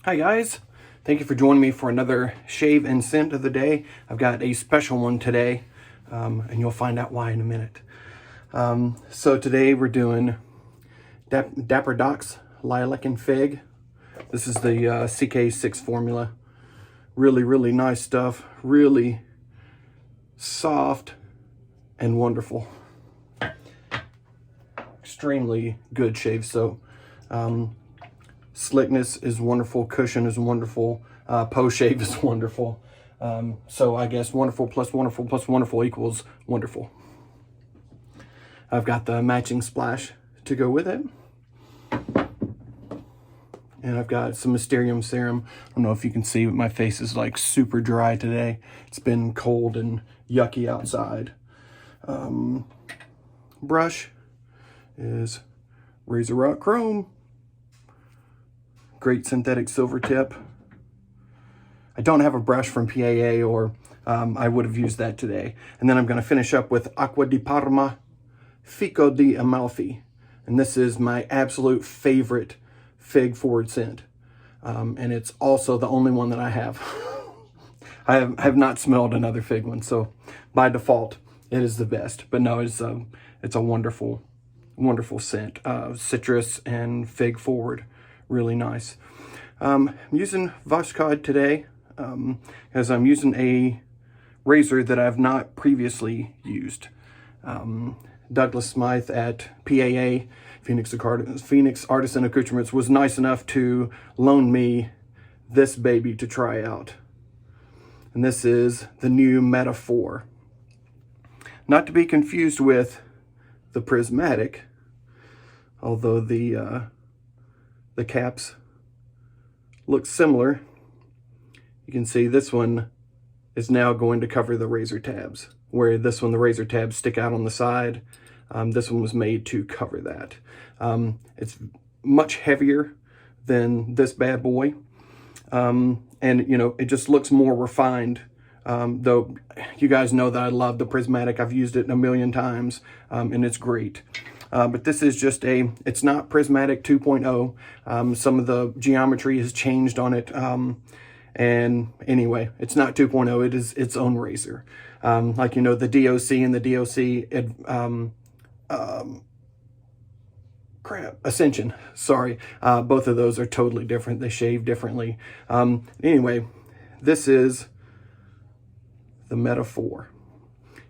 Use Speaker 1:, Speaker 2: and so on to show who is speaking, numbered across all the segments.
Speaker 1: Hi guys, thank you for joining me for another shave and scent of the day. I've got a special one today, and you'll find out why in a minute. So today we're doing Dapper Doc's Lilac and Fig. This is the CK6 formula. Really nice stuff, really soft and wonderful. Extremely good shave soap. Slickness is wonderful, cushion is wonderful, post-shave is wonderful. So I guess wonderful plus wonderful equals wonderful. I've got the matching splash to go with it. And I've got some Mysterium serum. I don't know if you can see, but my face is like super dry today. It's been cold and yucky outside. Brush is Razor Rock Chrome. Great synthetic silver tip. I don't have a brush from PAA, or I would have used that today. And then I'm going to finish up with Acqua di Parma Fico di Amalfi. And this is my absolute favorite fig forward scent. And it's also the only one that I have. I have not smelled another fig one, so by default, it is the best. But no, it's a wonderful scent. Citrus and fig forward. Really nice. I'm using Wetshaving today as I'm using a razor that I've not previously used. Douglas Smythe at PAA, Phoenix Artisan Accoutrements, was nice enough to loan me this baby to try out. And this is the new Meta4. Not to be confused with the Prismatic, although the caps look similar. You can see this one is now going to cover the razor tabs, where this one, the razor tabs stick out on the side. This one was made to cover that. It's much heavier than this bad boy. And you know, it just looks more refined. Though you guys know that I love the Prismatic. I've used it a million times, and it's great. But this is just it's not Prismatic 2.0. Some of the geometry has changed on it. And anyway, it's not 2.0, it is its own razor. Like, you know, the DOC and the DOC, Ascension, sorry. Both of those are totally different. They shave differently. Anyway, this is the Meta4.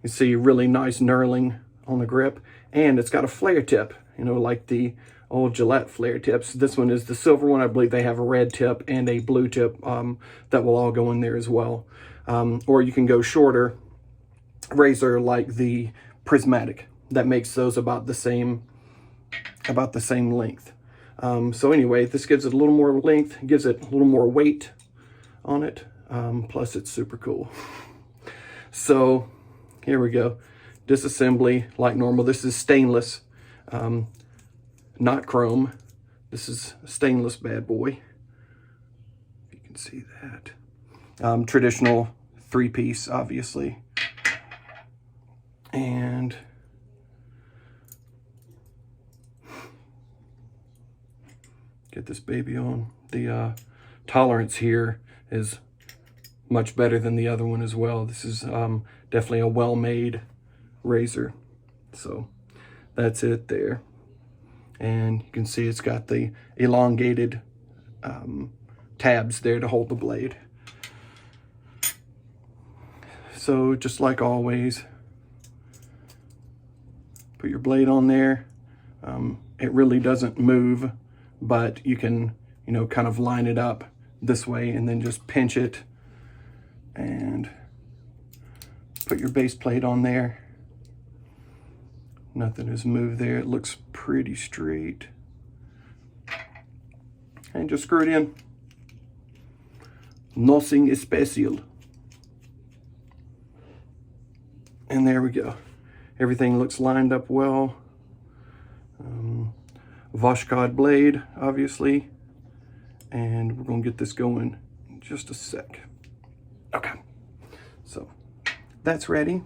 Speaker 1: You see really nice knurling on the grip, and it's got a flare tip, you know, like the old Gillette flare tips. This one is the silver one. I believe they have a red tip and a blue tip that will all go in there as well. Or you can go shorter razor like the Prismatic. That makes those about the same length. So anyway, this gives it a little more length, gives it a little more weight on it. Plus it's super cool. So here we go. Disassembly like normal. This is stainless, not chrome. This is a stainless bad boy. You can see that. Traditional 3-piece, obviously. And get this baby on. The tolerance here is much better than the other one as well. This is definitely a well-made razor. So that's it there. And you can see it's got the elongated tabs there to hold the blade. So just like always, put your blade on there. It really doesn't move, but you can, you know, kind of line it up this way and then just pinch it and put your base plate on there. Nothing has moved there. It looks pretty straight. And just screw it in. Nothing especial. And there we go. Everything looks lined up well. Wetshaving blade, obviously. And we're going to get this going in just a sec. Okay. So that's ready.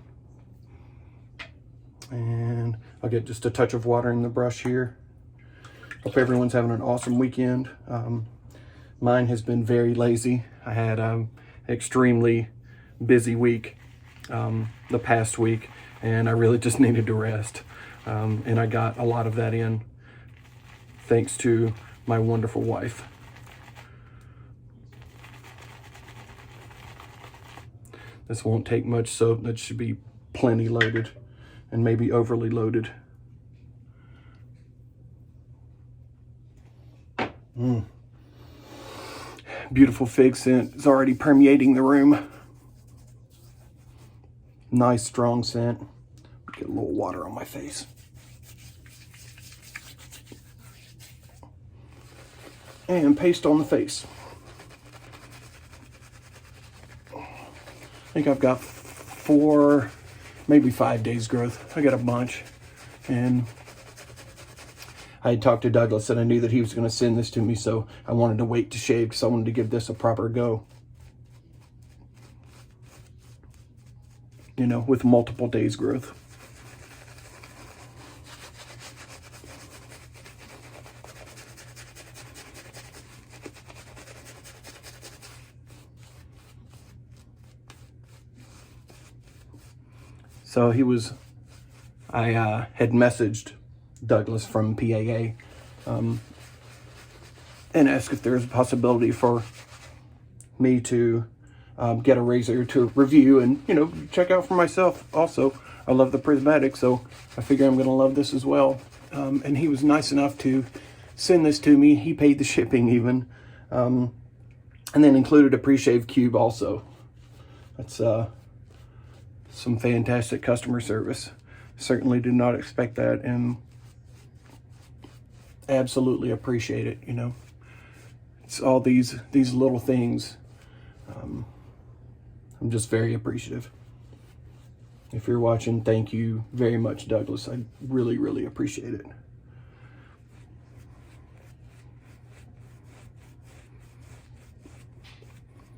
Speaker 1: And I'll get just a touch of water in the brush here. Hope everyone's having an awesome weekend. Mine has been very lazy. I had an extremely busy week the past week, and I really just needed to rest. And I got a lot of that in thanks to my wonderful wife. This won't take much soap. That should be plenty loaded and maybe overly loaded. Beautiful fig scent is already permeating the room. Nice strong scent. Get a little water on my face. And paste on the face. I think I've got 4, maybe 5 days growth. I got a bunch. And I had talked to Douglas and I knew that he was going to send this to me, so I wanted to wait to shave because I wanted to give this a proper go. You know, with multiple days growth. So I had messaged Douglas from PAA and asked if there's a possibility for me to get a razor to review and, you know, check out for myself also. I love the prismatic, so I figure I'm going to love this as well. And he was nice enough to send this to me. He paid the shipping even. And then included a pre-shave cube also. That's some fantastic customer service. Certainly did not expect that and absolutely appreciate it, you know. It's all these little things. I'm just very appreciative. If you're watching, thank you very much, Douglas. I really, really appreciate it.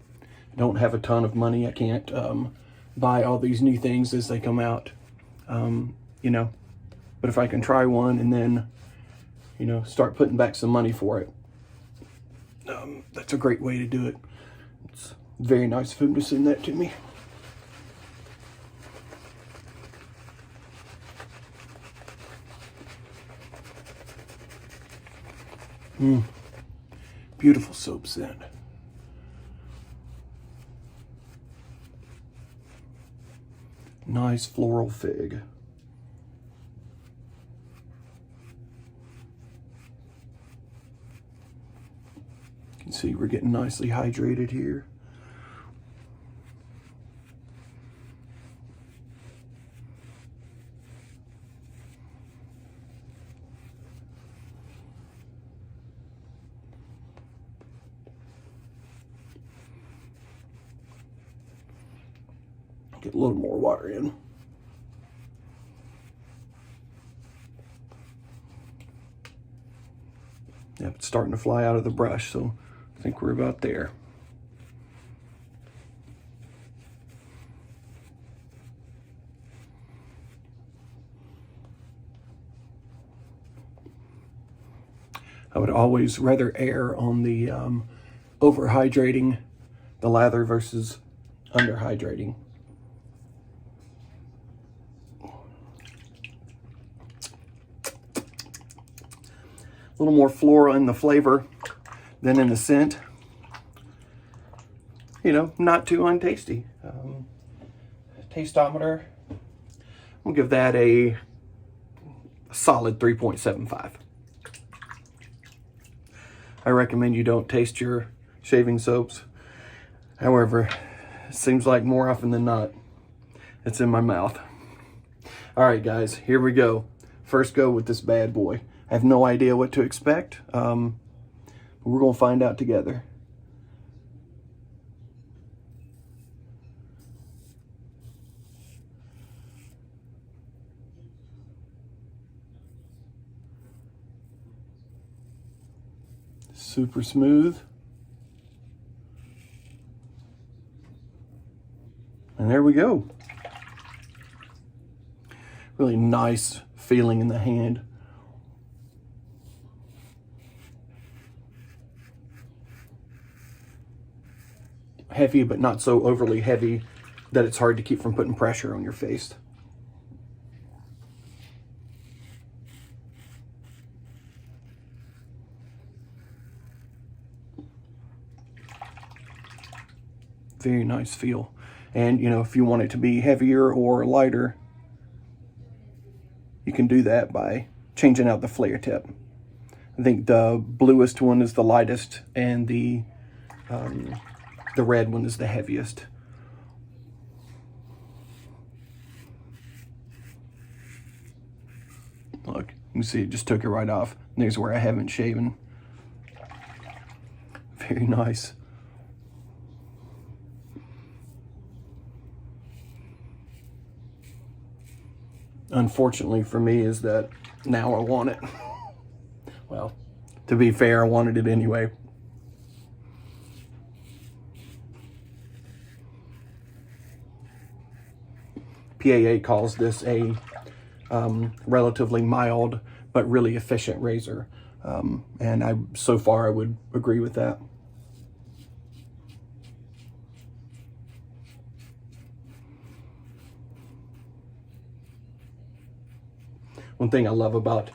Speaker 1: I don't have a ton of money. I can't buy all these new things as they come out, you know. But if I can try one and then, you know, start putting back some money for it, that's a great way to do it. It's very nice of him to send that to me. Beautiful soap scent. Nice floral fig. You can see we're getting nicely hydrated here. Get a little more water in. Yep, it's starting to fly out of the brush, so I think we're about there. I would always rather err on the over-hydrating the lather versus under-hydrating. A little more floral in the flavor than in the scent. You know, not too untasty. Tasteometer, I'll give that a solid 3.75. I recommend you don't taste your shaving soaps. However, it seems like more often than not, it's in my mouth. All right, guys, here we go. First go with this bad boy. I have no idea what to expect. We're going to find out together. Super smooth. And there we go. Really nice feeling in the hand. heavy, but not so overly heavy that it's hard to keep from putting pressure on your face. Very nice feel. And, you know, if you want it to be heavier or lighter, you can do that by changing out the flare tip. I think the bluest one is the lightest, and the red one is the heaviest. Look, you can see it just took it right off. There's where I haven't shaven. Very nice. Unfortunately for me is that now I want it. Well, to be fair, I wanted it anyway. PAA calls this a relatively mild but really efficient razor. And so far I would agree with that. One thing I love about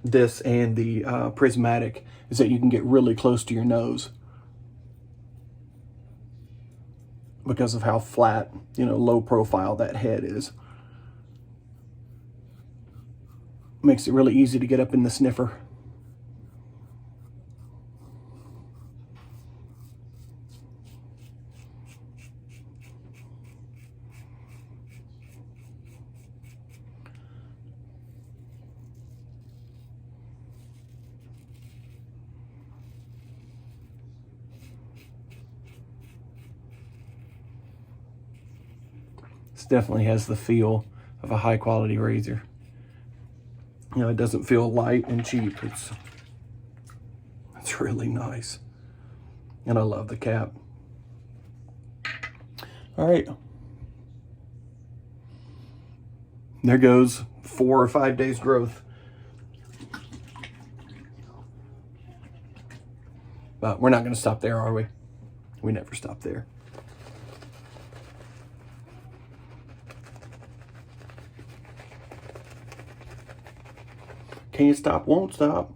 Speaker 1: this and the prismatic is that you can get really close to your nose because of how flat, you know, low profile that head is. Makes it really easy to get up in the sniffer. This definitely has the feel of a high quality razor. You know, it doesn't feel light and cheap. It's really nice. And I love the cap. All right. There goes 4 or 5 days growth. But we're not going to stop there, are we? We never stop there. Can't stop, won't stop.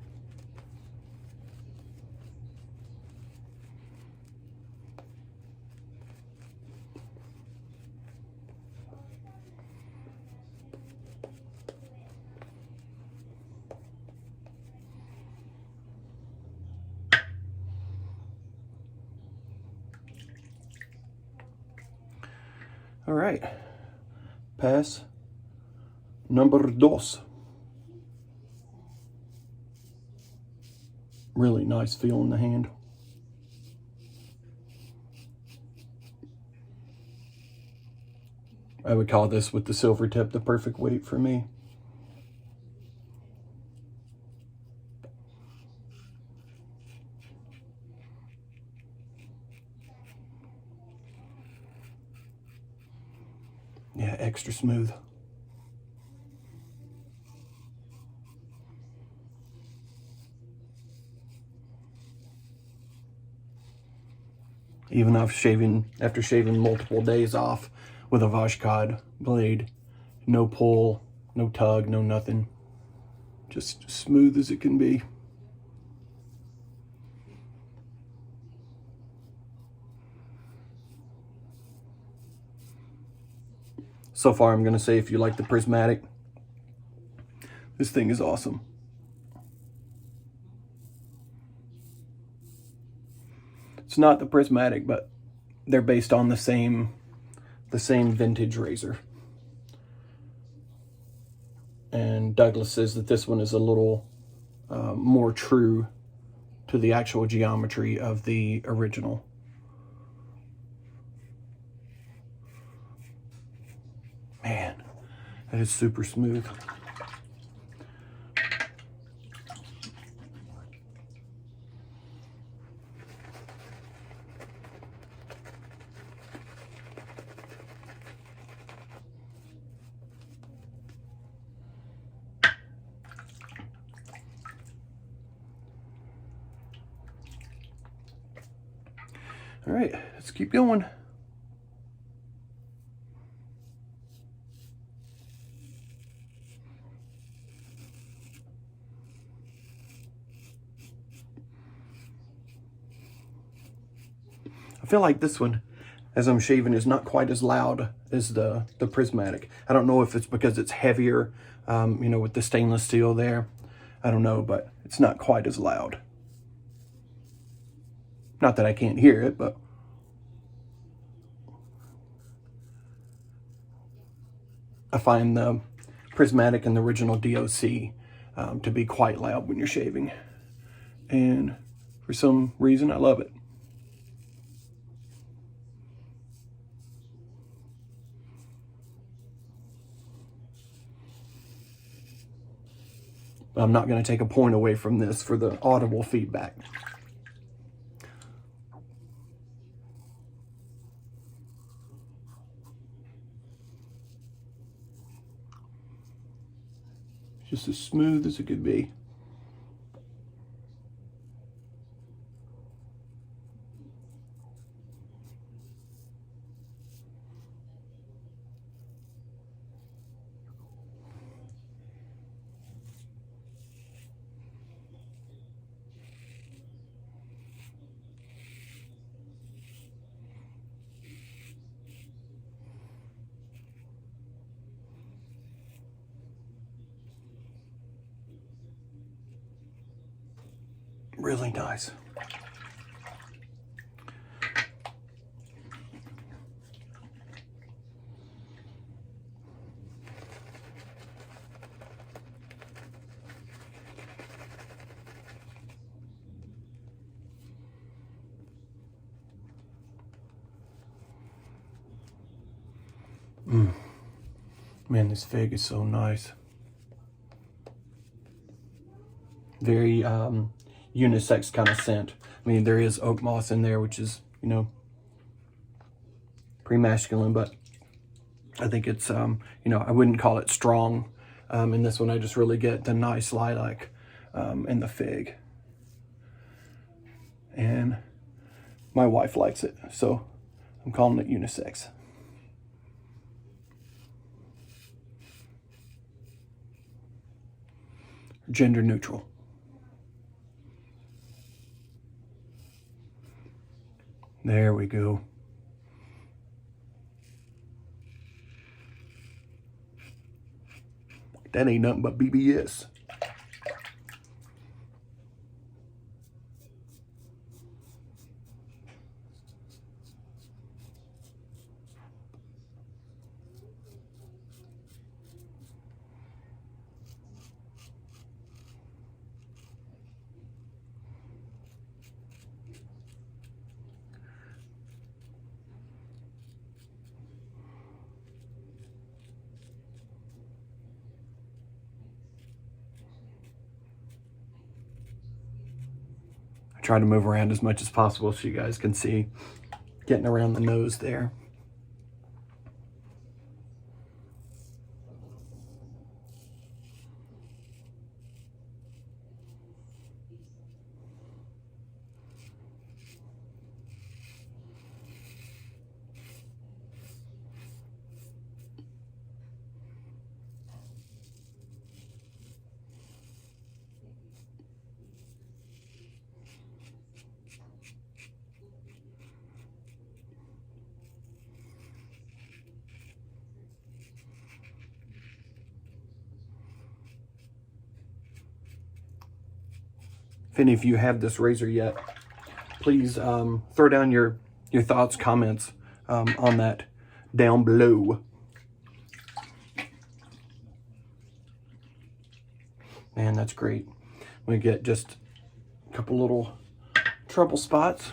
Speaker 1: All right. Pass number dos. Really nice feel in the hand. I would call this, with the silver tip, the perfect weight for me. Yeah, extra smooth. Even after shaving multiple days off with a Vashkad blade, no pull, no tug, no nothing. Just smooth as it can be. So far, I'm going to say, if you like the prismatic, this thing is awesome. It's not the prismatic, but they're based on the same vintage razor. And Douglas says that this one is a little more true to the actual geometry of the original. Man, that is super smooth. All right, let's keep going. I feel like this one, as I'm shaving, is not quite as loud as the prismatic. I don't know if it's because it's heavier, you know, with the stainless steel there. I don't know, but it's not quite as loud. Not that I can't hear it, but I find the prismatic and the original DOC to be quite loud when you're shaving. And for some reason, I love it. I'm not going to take a point away from this for the audible feedback. Just as smooth as it could be. Really nice. Man, this fig is so nice. Very unisex kind of scent. I mean, there is oak moss in there, which is, you know, pretty masculine, but I think it's, you know, I wouldn't call it strong. In this one, I just really get the nice lilac and the fig. And my wife likes it, so I'm calling it unisex. Gender neutral. There we go. That ain't nothing but BBS. Try to move around as much as possible so you guys can see getting around the nose there. If any of you have this razor yet, please throw down your thoughts, comments on that down below. Man, that's great. We get just a couple little trouble spots.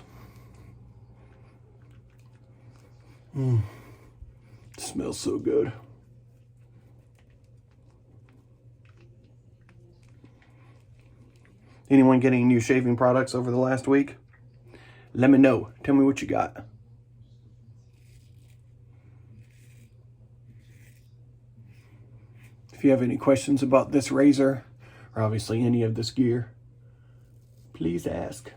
Speaker 1: Smells so good. Anyone getting new shaving products over the last week? Let me know. Tell me what you got. If you have any questions about this razor, or obviously any of this gear, please ask.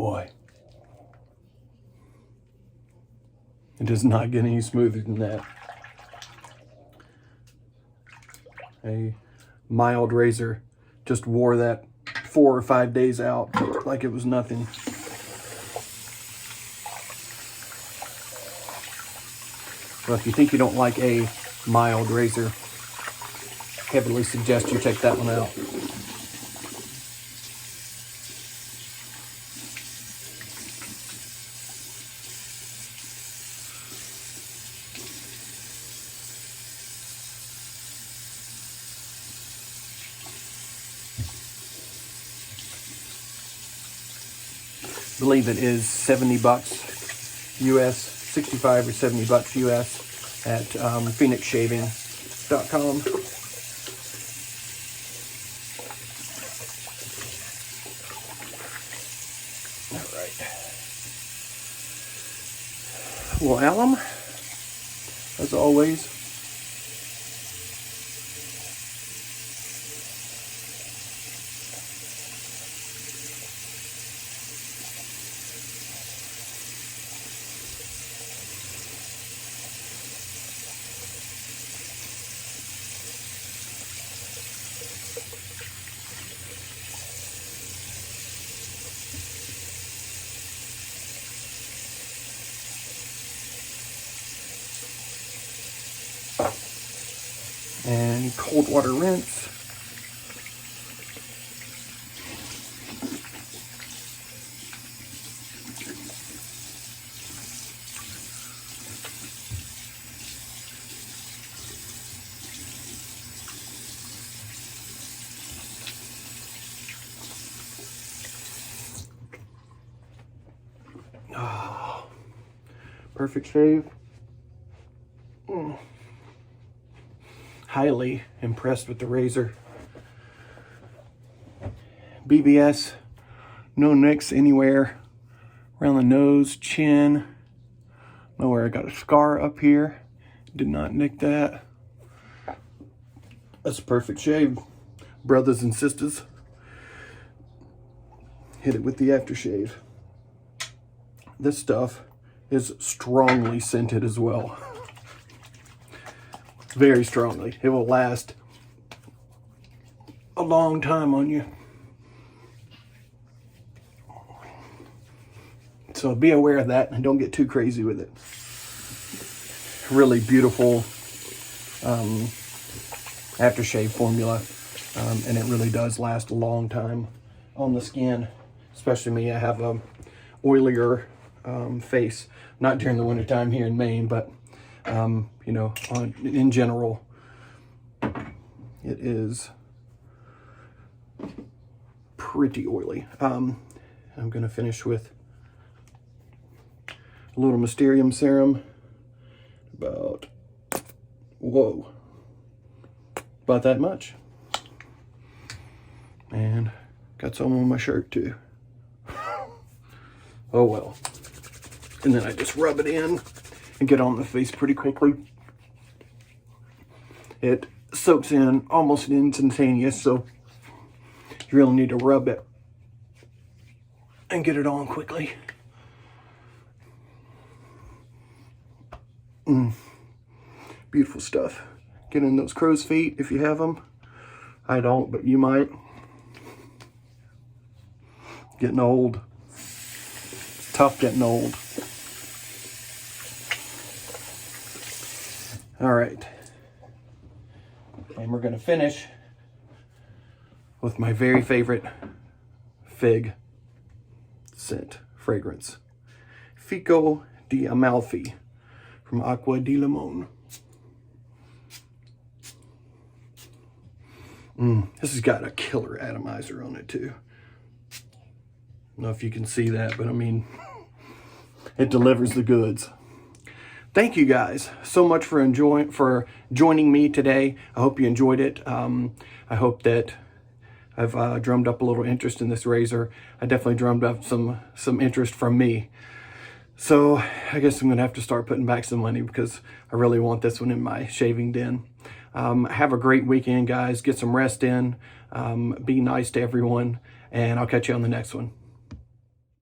Speaker 1: boy. It does not get any smoother than that. A mild razor just wore that 4 or 5 days out like it was nothing. Well, if you think you don't like a mild razor, heavily suggest you check that one out. I believe it is 70 bucks US, 65 or 70 bucks US at phoenixshaving.com. All right. Well, alum, as always. And cold water rinse. Oh, perfect shave. Highly impressed with the razor. BBS, no nicks anywhere around the nose, chin. Nowhere. I got a scar up here. Did not nick that. That's a perfect shave, brothers and sisters. Hit it with the aftershave. This stuff is strongly scented as well. Very strongly. It will last a long time on you. So be aware of that and don't get too crazy with it. Really beautiful aftershave formula, and it really does last a long time on the skin. Especially me, I have a oilier face, not during the wintertime here in Maine, but you know, in general, it is pretty oily. I'm going to finish with a little Mysterium serum, about that much, and got some on my shirt too. Oh well. And then I just rub it in and get on the face pretty quickly. It soaks in almost instantaneous, so you really need to rub it and get it on quickly. Beautiful stuff. Get in those crow's feet if you have them. I don't, but you might. Getting old. It's tough getting old. All right. And we're going to finish with my very favorite fig scent fragrance. Fico di Amalfi from Acqua di Limone. This has got a killer atomizer on it too. I don't know if you can see that, but I mean, it delivers the goods. Thank you guys so much for joining me today. I hope you enjoyed it. I hope that I've drummed up a little interest in this razor. I definitely drummed up some interest from me. So I guess I'm gonna have to start putting back some money because I really want this one in my shaving den. Have a great weekend, guys. Get some rest in. Be nice to everyone, and I'll catch you on the next one.